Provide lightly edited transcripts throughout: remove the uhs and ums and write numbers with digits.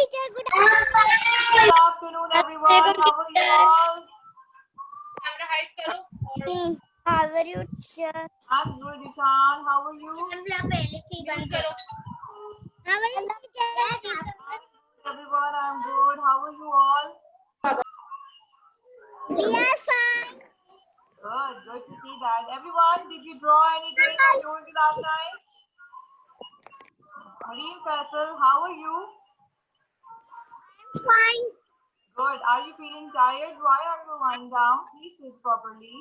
teacher. Good afternoon. Good afternoon, everyone. How are you all? How are you, teacher? I'm good, Ishan. How are you? How are you, teacher? Everyone, I'm good. How are you all? We are fine. Good to see that. Everyone, did you draw anything I told you last time? Marine Faisal, how are you? Fine. Good. Are you feeling tired? Why are you lying down? Please sit properly.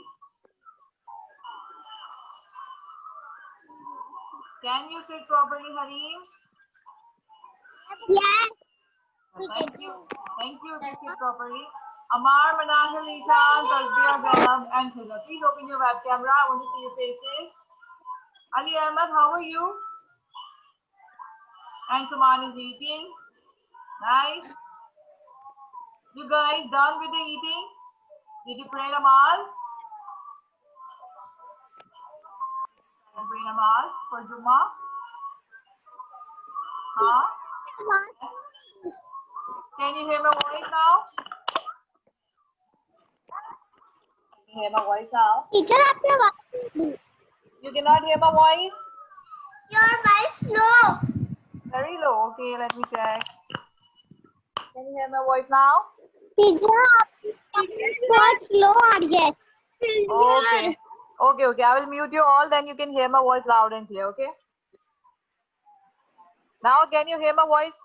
Can you sit properly, Harim? Yes. Thank you. Thank you. Please sit properly. Amar, Manahil, Ishan, Tasbih, Zainab, and Hila. Please open your web camera. I want to see your faces. Ali Ahmed, how are you? And Suman is eating. Nice. You guys done with the eating? Did you pray namaz? Pray namaz for Juma? Huh? Can you hear my voice now? Can you hear my voice now? Teacher, आपके आवाज You cannot hear my voice? your voice slow. Very low. Okay, let me check. Can you hear my voice now? Teacher, आपकी बहुत slow आ रही है. Okay. Okay. I will mute you all, then you can hear my voice loud and clear, okay? Now, can you hear my voice?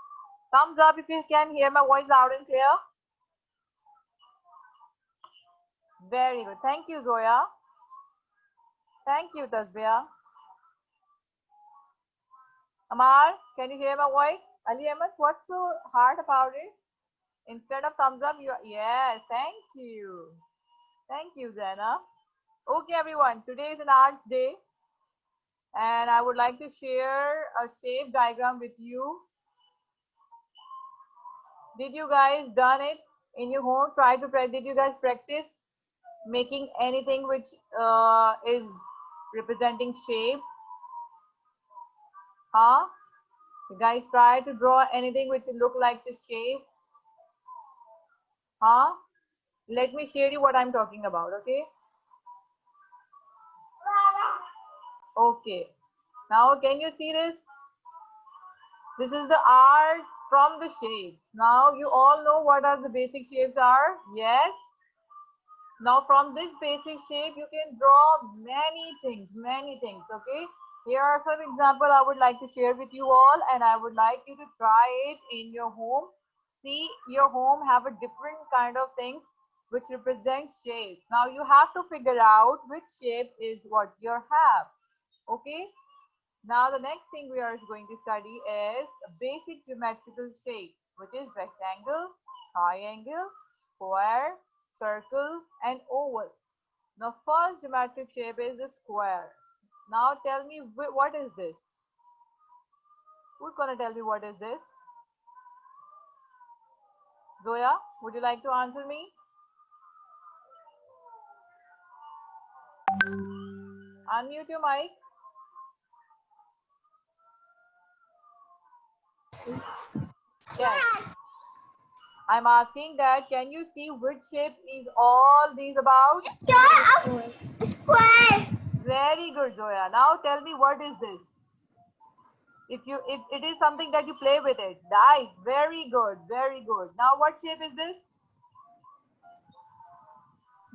Thumbs up if you can hear my voice loud and clear. Very good. Thank you, Zoya. Thank you, Tasbih. Amar, can you hear my voice? Ali Ahmed, what's so hard about it? Instead of thumbs up, yes, thank you. Thank you, Zena. Okay, everyone, today is an arts day. And I would like to share a shape diagram with you. Did you guys done it in your home? Did you guys practice making anything which is representing shape? Huh? You guys try to draw anything which will look like a shape? Huh? Let me share you what I'm talking about, okay? Okay. Now, can you see this? This is the art from the shapes. Now, you all know what are the basic shapes are? Yes? Now, from this basic shape, you can draw many things, okay? Here are some examples I would like to share with you all, and I would like you to try it in your home. See, your home have a different kind of things which represent shapes. Now, you have to figure out which shape is what you have, okay? Now, the next thing we are going to study is a basic geometrical shape, which is rectangle, triangle, square, circle, and oval. Now, first geometric shape is the square. Now, tell me, what is this? Who's going to tell me what is this? Zoya, would you like to answer me? Unmute your mic. Yes. I'm asking that, can you see which shape is all these about? Square. Very good, Zoya. Now tell me, what is this? It is something that you play with it. Dice. Very good. Very good. Now what shape is this?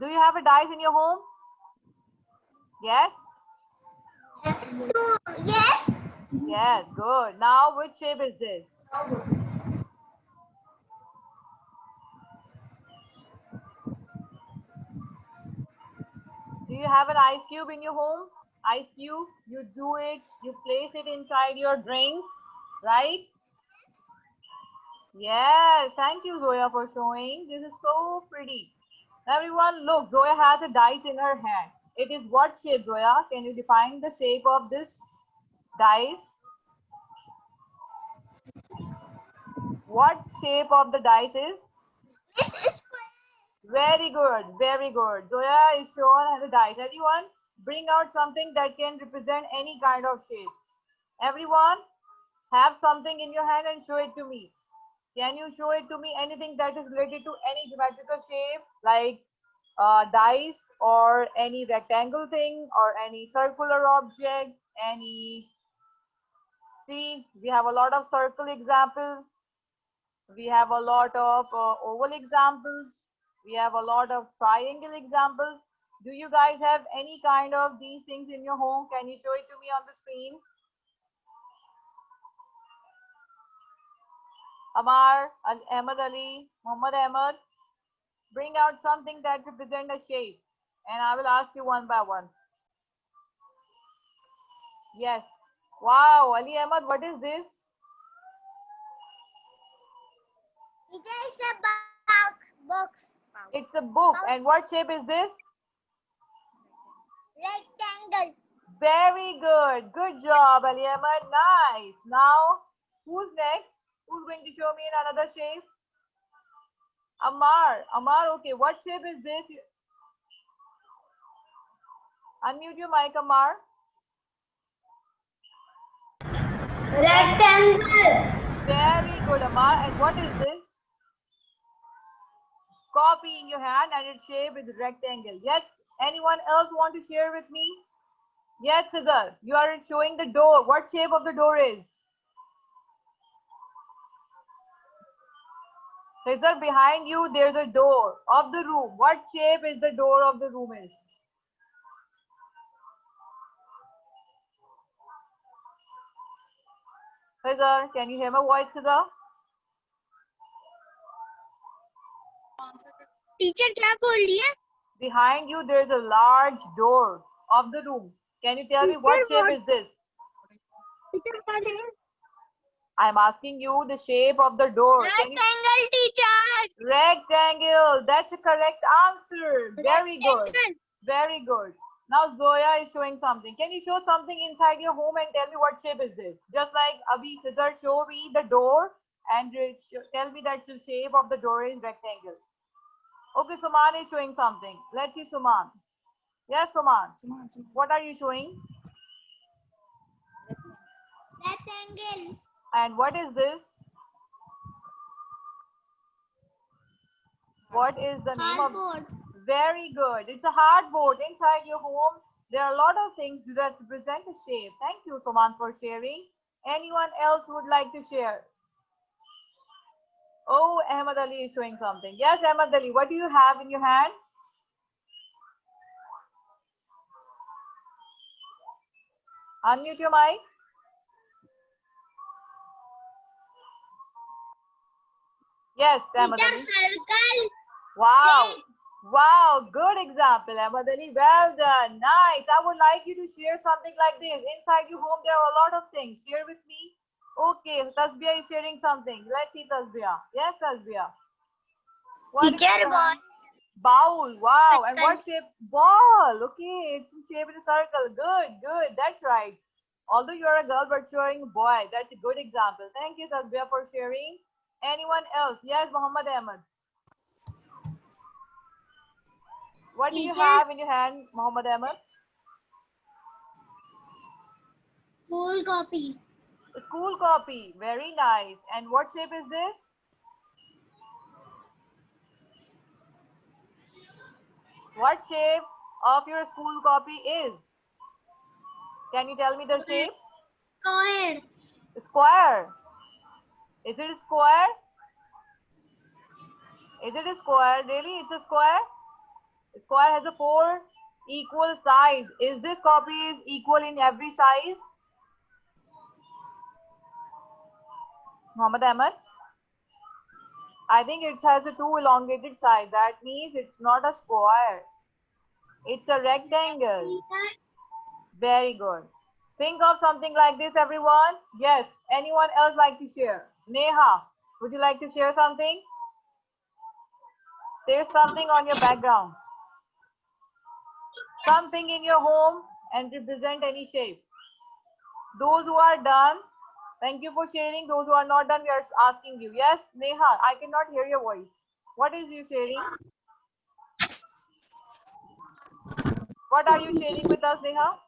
Do you have a dice in your home? Yes? Yes. Yes, good. Now which shape is this? Do you have an ice cube in your home? Ice cube, you do it, you place it inside your drink, right? Yes, thank you, Zoya, for showing. This is so pretty. Everyone, look, Zoya has a dice in her hand. It is what shape, Zoya? Can you define the shape of this dice? What shape of the dice is? This is square. Very good, very good. Zoya is shown as a dice. Everyone, bring out something that can represent any kind of shape. Everyone, have something in your hand and show it to me. Can you show it to me? Anything that is related to any geometrical shape, like dice or any rectangle thing or any circular object, any, see, we have a lot of circle examples. We have a lot of oval examples. We have a lot of triangle examples. Do you guys have any kind of these things in your home? Can you show it to me on the screen? Amar, Ahmed Ali, Muhammad Ahmed, bring out something that represents a shape, and I will ask you one by one. Yes. Wow, Ali Ahmed, what is this? It is a box. It's a book. And what shape is this? Rectangle. Very good. Good job, Ali Ahmed. Nice. Now, who's next? Who's going to show me in another shape? Amar. Amar, okay. What shape is this? Unmute your mic, Amar. Rectangle. Very good, Amar. And what is this? Copy in your hand and its shape is rectangle. Yes. Anyone else want to share with me? Yes, Khizar. You are showing the door. What shape of the door is? Khizar, behind you, there's a door of the room. What shape is the door of the room is? Khizar, can you hear my voice, Khizar? Teacher क्या बोल रही है? Behind you, there's a large door of the room. Can you tell me what shape is this? Teacher what is? I'm asking you the shape of the door. Rectangle, teacher. Rectangle. That's a correct answer. Very good. Very good. Now Zoya is showing something. Can you show something inside your home and tell me what shape is this? Just like Abhi Khizar, show me the door and tell me that the shape of the door is rectangle. Okay, Suman is showing something. Let's see Suman. Yes, Suman. What are you showing? Rectangle. And what is this? What is the name of? Hardboard. Very good. It's a hardboard inside your home. There are a lot of things that represent a shape. Thank you, Suman, for sharing. Anyone else would like to share? Oh, Ahmed Ali is showing something. Yes, Ahmed Ali, what do you have in your hand? Unmute your mic. Yes, Ahmed Ali. Circle. Wow. Wow, good example, Ahmed Ali. Well done. Nice. I would like you to share something like this. Inside your home, there are a lot of things. Share with me. Okay, Tasbia is sharing something. Let's see Tasbia. Yes, Tasbia. Teacher, ball. Bowl. Wow. And what shape? Ball. Okay, it's in shape in a circle. Good, good. That's right. Although you're a girl, but you're a boy. That's a good example. Thank you, Tasbia, for sharing. Anyone else? Yes, Muhammad Ahmed. What do you have in your hand, Muhammad Ahmed? School copy. A school copy. Very nice. And what shape is this? What shape of your school copy is? Can you tell me the shape? Square. Square. Is it a square? Is it a square? Really? It's a square? A square has a 4 equal sides. Is this copy is equal in every size? Muhammad Ahmed? I think it has a 2 elongated sides. That means it's not a square. It's a rectangle. Very good. Think of something like this, everyone. Yes. Anyone else like to share? Neha, would you like to share something? There's something on your background. Something in your home and represent any shape. Those who are done, thank you for sharing. Those who are not done, we are asking you. Yes, Neha, I cannot hear your voice. What is you sharing? What are you sharing with us, Neha?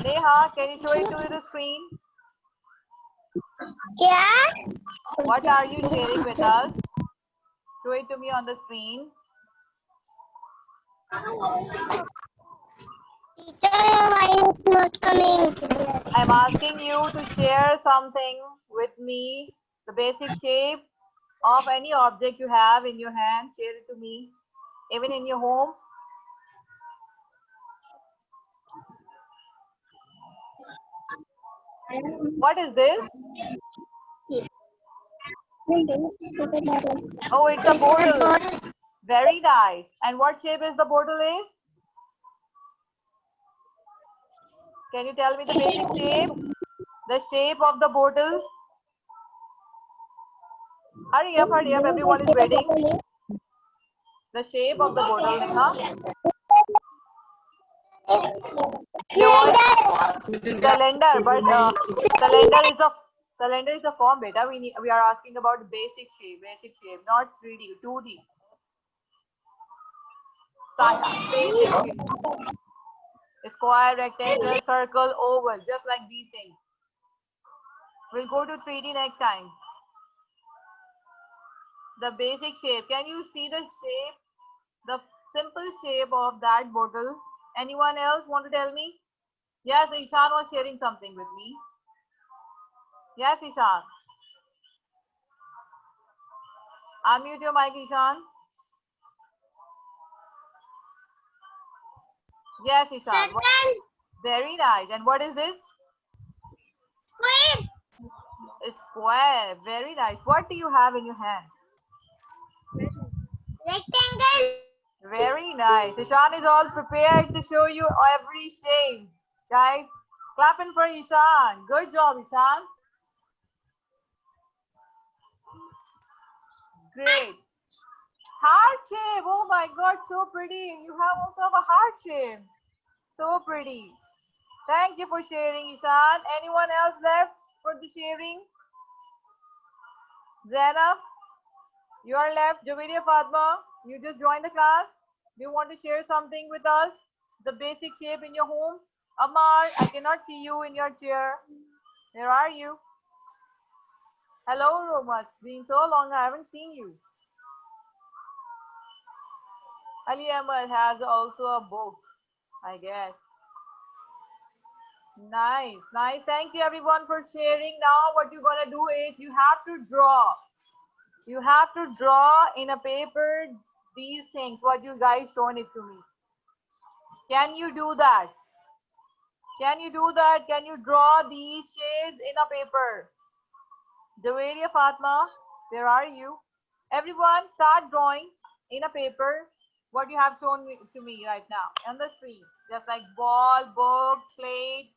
Neha, can you show it to the screen? क्या? What are you sharing with us? Show it to me on the screen. Teacher, why is not coming? I'm asking you to share something with me, the basic shape of any object you have in your hand. Share it to me, even in your home. What is this? Oh, it's a bottle. Very nice. And what shape is the bottle is? Can you tell me the basic shape? The shape of the bottle? Hurry up, everyone is waiting. The shape of the bottle, Neha. Your voice? Cylinder, but cylinder is a form, beta. We are asking about basic shape, not 3D, 2D. Basic shape. Square, rectangle, circle, oval, just like these things. We'll go to 3D next time. The basic shape. Can you see the shape? The simple shape of that bottle. Anyone else want to tell me? Yes, Ishan was sharing something with me. Yes, Ishan. Unmute your mic, Ishan. Yes, Ishan. Circle. Very nice. And what is this? Square. A square. Very nice. What do you have in your hand? Rectangle. Very nice. Ishan is all prepared to show you every shape. Right? Clapping for Ishan. Good job, Ishan. Great. Heart shape. Oh my God, so pretty. You have also have a heart shape. So pretty. Thank you for sharing, Ishan. Anyone else left for the sharing? Zainab, you are left. Javidia Fatma, you just joined the class. Do you want to share something with us? The basic shape in your home? Amar, I cannot see you in your chair. Where are you? Hello, Roma. It's been so long, I haven't seen you. Ali Ahmed has also a book, I guess. Nice, nice. Thank you everyone for sharing. Now what you're gonna do is you have to draw. You have to draw in a paper these things, what you guys shown it to me. Can you do that? Can you do that? Can you draw these shapes in a paper? Javeria Fatma, where are you? Everyone start drawing in a paper what you have shown to me right now on the screen. Just like ball, book, plate,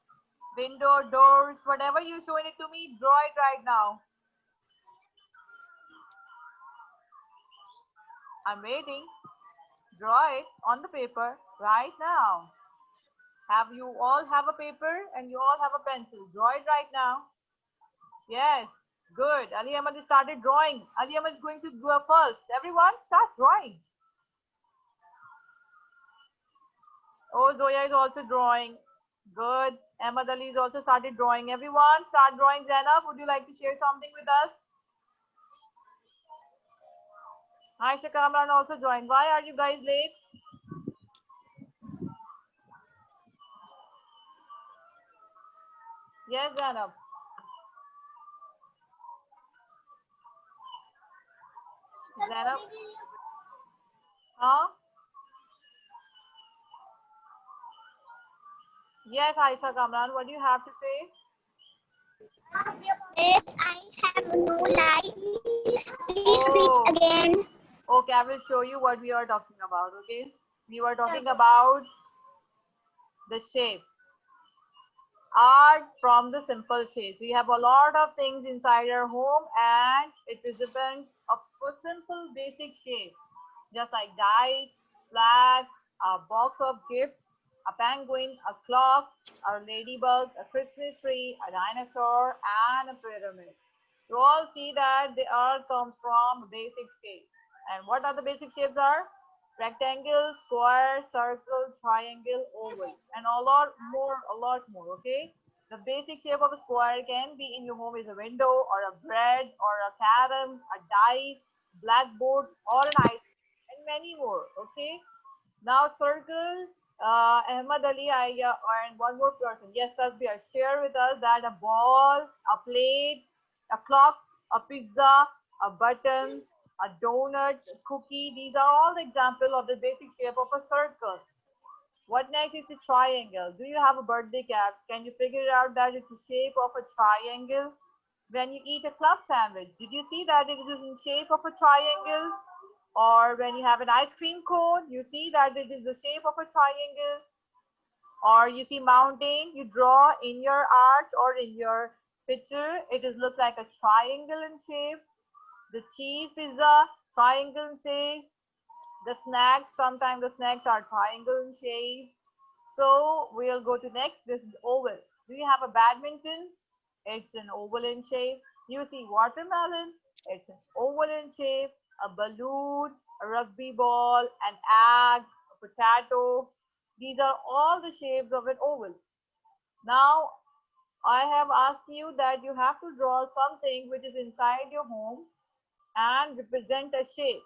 window, doors, whatever you showing it to me, draw it right now. I'm waiting. Draw it on the paper right now. Have you all have a paper and you all have a pencil? Draw it right now. Yes, good. Ali Ahmed started drawing. Ali Ahmed is going to go first. Everyone start drawing. Oh, Zoya is also drawing. Good. Ahmed Ali is also started drawing. Everyone start drawing. Zainab, would you like to share something with us? Aisha Kamran also joined. Why are you guys late? Yes, Zainab. Zainab? Huh? Yes, Aisha Kamran, what do you have to say? Yes, I have no light. Please repeat again. Okay, I will show you what we are talking about, okay? We were talking about the shapes. Art from the simple shapes. We have a lot of things inside our home and it represents a simple basic shape. Just like dice, flag, a box of gifts, a penguin, a clock, a ladybug, a Christmas tree, a dinosaur, and a pyramid. You all see that they all come from basic shapes. And what are the basic shapes are? Rectangle, square, circle, triangle, oval, and a lot more, okay? The basic shape of a square can be in your home is a window or a bread or a carom, a dice, blackboard or an ice and many more. Okay. Now circle Ahmad Ali and one more person. Yes, Tasbih, share with us that a ball, a plate, a clock, a pizza, a button, a donut, a cookie. These are all the examples of the basic shape of a circle. What next is a triangle? Do you have a birthday cake? Can you figure out that it's the shape of a triangle? When you eat a club sandwich, did you see that it is in shape of a triangle? Or when you have an ice cream cone, you see that it is the shape of a triangle. Or you see mountain, you draw in your art or in your picture, it is look like a triangle in shape. The cheese pizza, triangle in shape. The snacks, sometimes the snacks are triangle in shape. So we'll go to next. This is oval. Do you have a badminton? It's an oval in shape. You see watermelon. It's an oval in shape. A balloon, a rugby ball, an egg, a potato. These are all the shapes of an oval. Now I have asked you that you have to draw something which is inside your home and represent a shape.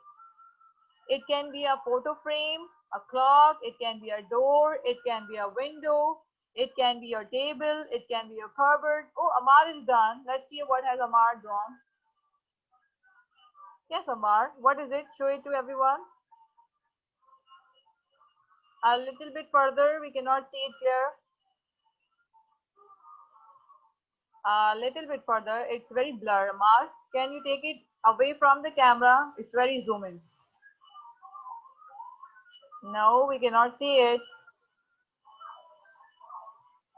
It can be a photo frame, a clock, it can be a door, it can be a window, it can be your table, it can be your cupboard. Oh, Amar is done. Let's see what has Amar drawn. Yes, Amar. What is it? Show it to everyone. A little bit further. We cannot see it clear. A little bit further. It's very blurred. Amar, can you take it away from the camera? It's very zoom in. No, we cannot see it.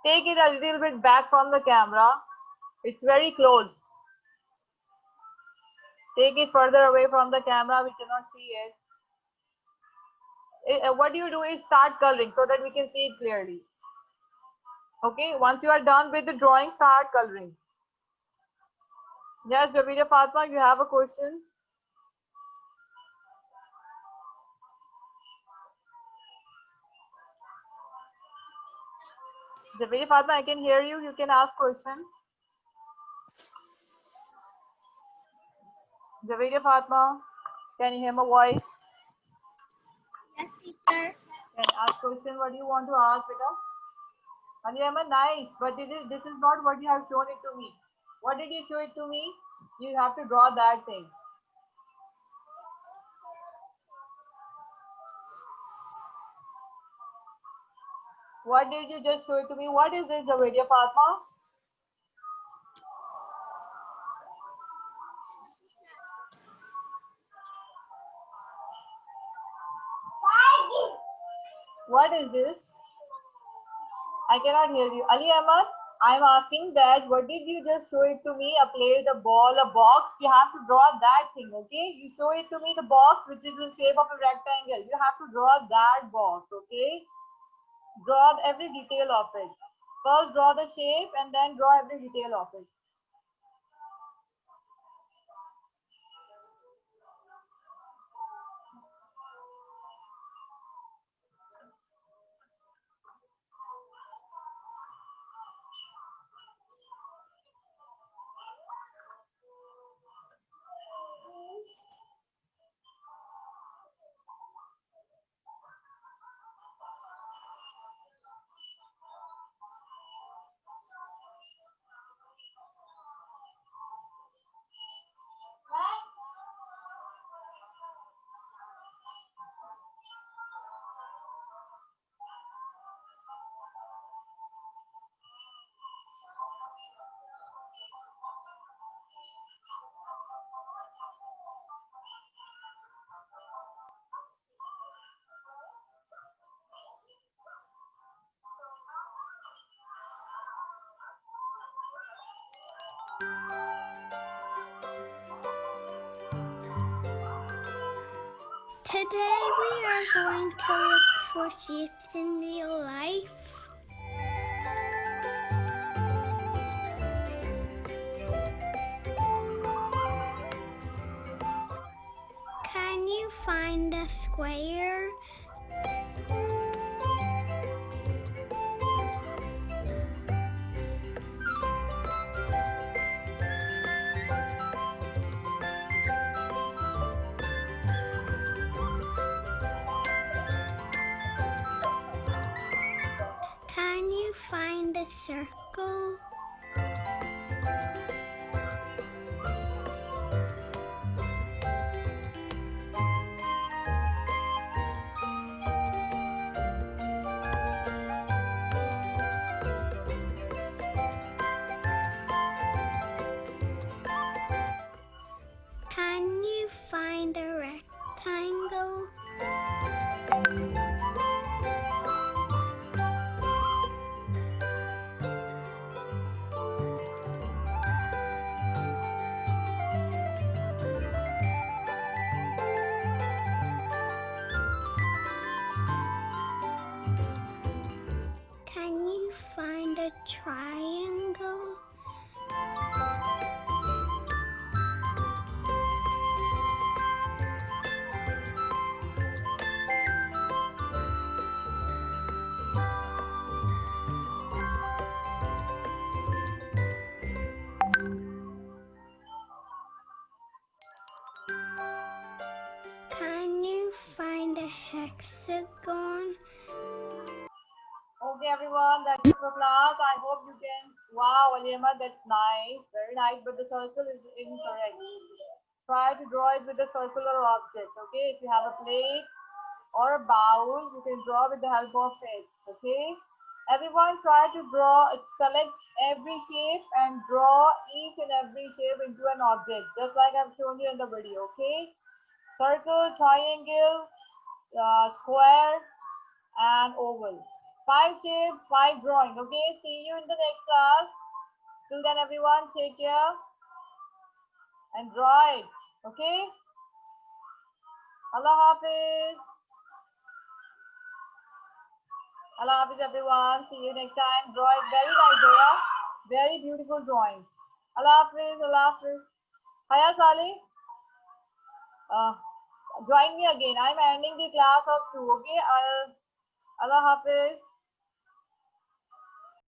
Take it a little bit back from the camera. It's very close. Take it further away from the camera. We cannot see it. What you do is start coloring so that we can see it clearly. Okay, once you are done with the drawing, start coloring. Yes, Javeeda Fatma, you have a question? Javeeda Fatma, I can hear you. You can ask question. Javeeda Fatma, can you hear my voice? Yes, teacher. Can ask question. What do you want to ask, beta? Ali Ahmed, nice, but this is not what you have shown it to me. What did you show it to me? You have to draw that thing. What did you just show it to me? What is this, Javeeda Fatma? What is this? I cannot hear you. Ali Ahmad, I'm asking that what did you just show it to me? A plate, a ball, a box. You have to draw that thing, okay? You show it to me, the box which is in shape of a rectangle. You have to draw that box, okay? Draw every detail of it. First draw the shape and then draw every detail of it. Today we are going to look for shapes in real life. Can you find a square? circle. Can you find a rectangle? Can you find a triangle? Can you find a hexagon? Okay, everyone, that's it for class. I hope you can. Wow, Alima, that's nice. Very nice, but the circle is incorrect. Try to draw it with a circular object, okay? If you have a plate or a bowl, you can draw with the help of it, okay? Everyone try to draw, select every shape and draw each and every shape into an object, just like I've shown you in the video, okay? Circle, triangle, square, and oval. 5 shapes, 5 drawing. Okay, see you in the next class. Till then, everyone, take care and draw it. Okay? Allah Hafiz. Allah Hafiz, everyone. See you next time. Draw it very nice, Dora. Very beautiful drawing. Allah Hafiz. Allah Hafiz. Haya Salih. Join me again. I'm ending the class of 2. Okay? Allah Hafiz.